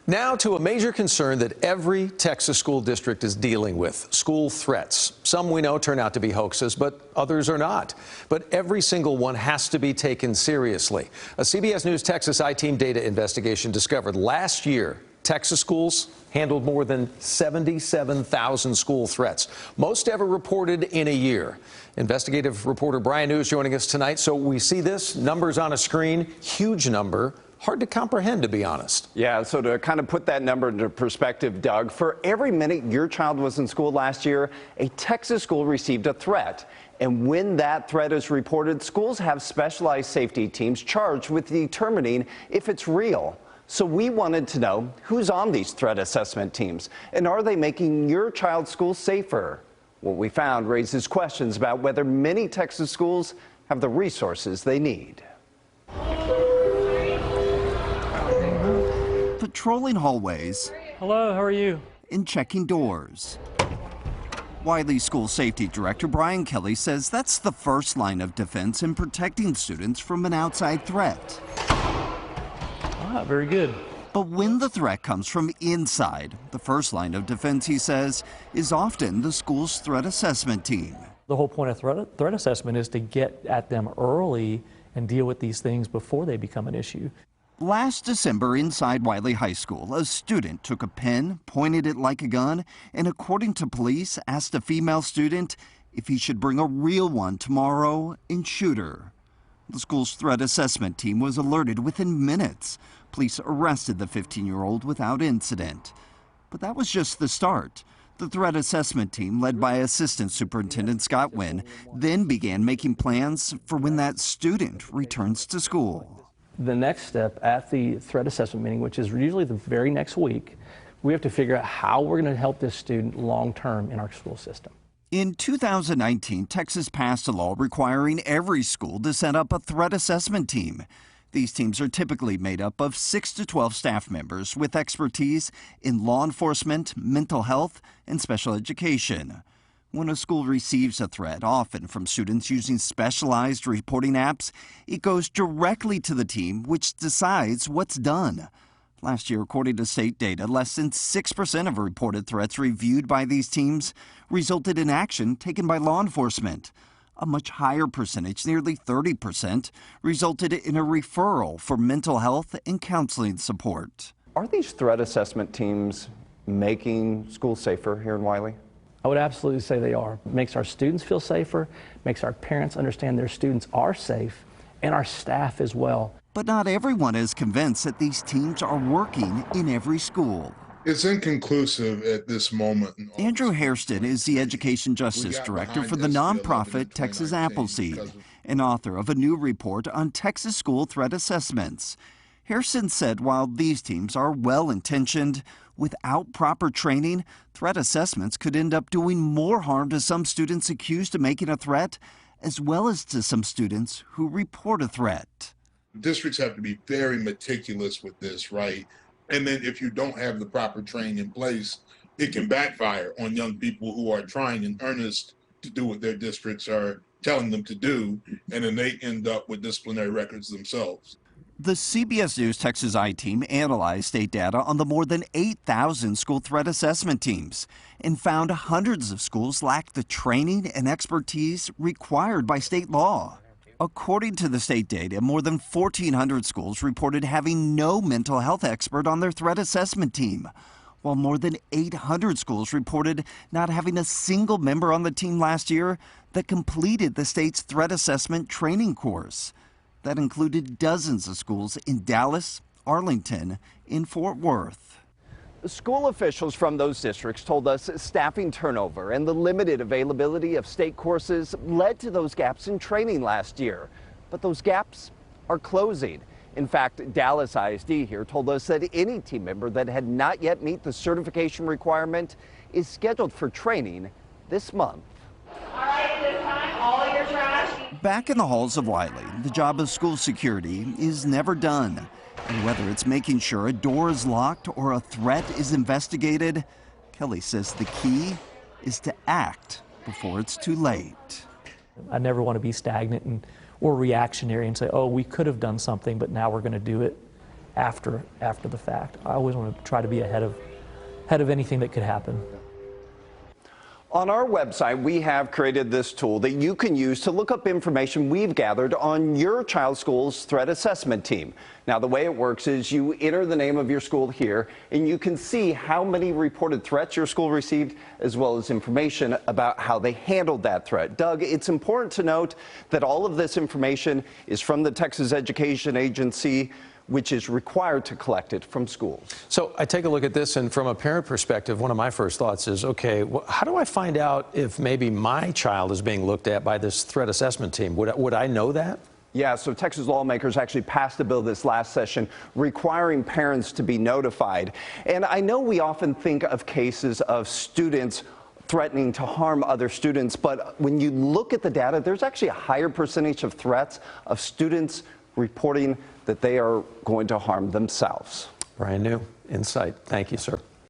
Now to a major concern that every Texas school district is dealing with: school threats. Some we know turn out to be hoaxes, but others are not. But every single one has to be taken seriously. A CBS News Texas I-Team data investigation discovered last year Texas schools handled more than 77,000 school threats, most ever reported in a year. Investigative reporter Brian News joining us tonight. So we see this, numbers on a screen, huge number. Hard to comprehend, to be honest. Yeah, so to kind of put that number into perspective, Doug, for every minute your child was in school last year, a Texas school received a threat. And when that threat is reported, schools have specialized safety teams charged with determining if it's real. So we wanted to know who's on these threat assessment teams, and are they making your child's school safer? What we found raises questions about whether many Texas schools have the resources they need. Patrolling hallways. Hello, how are you? And checking doors. Wiley School Safety Director Brian Kelly says that's the first line of defense in protecting students from an outside threat. Ah, very good. But when the threat comes from inside, the first line of defense, he says, is often the school's threat assessment team. The whole point of threat assessment is to get at them early and deal with these things before they become an issue. Last December, inside Wiley High School, a student took a pen, pointed it like a gun, and according to police, asked a female student if he should bring a real one tomorrow and shoot her. The school's threat assessment team was alerted within minutes. Police arrested the 15-year-old without incident. But that was just the start. The threat assessment team, led by Assistant Superintendent Scott Wynn, then began making plans for when that student returns to school. The next step at the threat assessment meeting, which is usually the very next week, we have to figure out how we're going to help this student long-term in our school system. In 2019, Texas passed a law requiring every school to set up a threat assessment team. These teams are typically made up of 6 to 12 staff members with expertise in law enforcement, mental health, and special education. When a school receives a threat, often from students using specialized reporting apps, it goes directly to the team, which decides what's done. Last year, according to state data, less than 6% of reported threats reviewed by these teams resulted in action taken by law enforcement. A much higher percentage, nearly 30%, resulted in a referral for mental health and counseling support. Are these threat assessment teams making schools safer here in Wiley? I would absolutely say they are. It makes our students feel safer, makes our parents understand their students are safe, and our staff as well. But not everyone is convinced that these teams are working in every school. It's inconclusive at this moment. Andrew Hairston is the Education Justice Director for the nonprofit Texas Appleseed and author of a new report on Texas school threat assessments. Hairston said while these teams are well-intentioned, without proper training, threat assessments could end up doing more harm to some students accused of making a threat, as well as to some students who report a threat. Districts have to be very meticulous with this, right? And then if you don't have the proper training in place, it can backfire on young people who are trying in earnest to do what their districts are telling them to do, and then they end up with disciplinary records themselves. The CBS News Texas I-Team analyzed state data on the more than 8,000 school threat assessment teams and found hundreds of schools lack the training and expertise required by state law. According to the state data, more than 1,400 schools reported having no mental health expert on their threat assessment team, while more than 800 schools reported not having a single member on the team last year that completed the state's threat assessment training course. That included dozens of schools in Dallas, Arlington, and Fort Worth. School officials from those districts told us staffing turnover and the limited availability of state courses led to those gaps in training last year. But those gaps are closing. In fact, Dallas ISD here told us that any team member that had not yet met the certification requirement is scheduled for training this month. All right, this time, all your trash. Back in the halls of Wiley, the job of school security is never done. And whether it's making sure a door is locked or a threat is investigated, Kelly says the key is to act before it's too late. I never want to be stagnant or reactionary and say, oh, we could have done something, but now we're going to do it. after the fact. I always want to try to be ahead of anything that could happen. On our website, we have created this tool that you can use to look up information we've gathered on your child's school's threat assessment team. Now, the way it works is you enter the name of your school here, and you can see how many reported threats your school received, as well as information about how they handled that threat. Doug, it's important to note that all of this information is from the Texas Education Agency, which is required to collect it from schools. So I take a look at this, and from a parent perspective, one of my first thoughts is, okay, how do I find out if maybe my child is being looked at by this threat assessment team? Would I know that? Yeah, so Texas lawmakers actually passed a bill this last session requiring parents to be notified. And I know we often think of cases of students threatening to harm other students, but when you look at the data, there's actually a higher percentage of threats of students reporting that they are going to harm themselves. Brand new insight. Thank you, sir.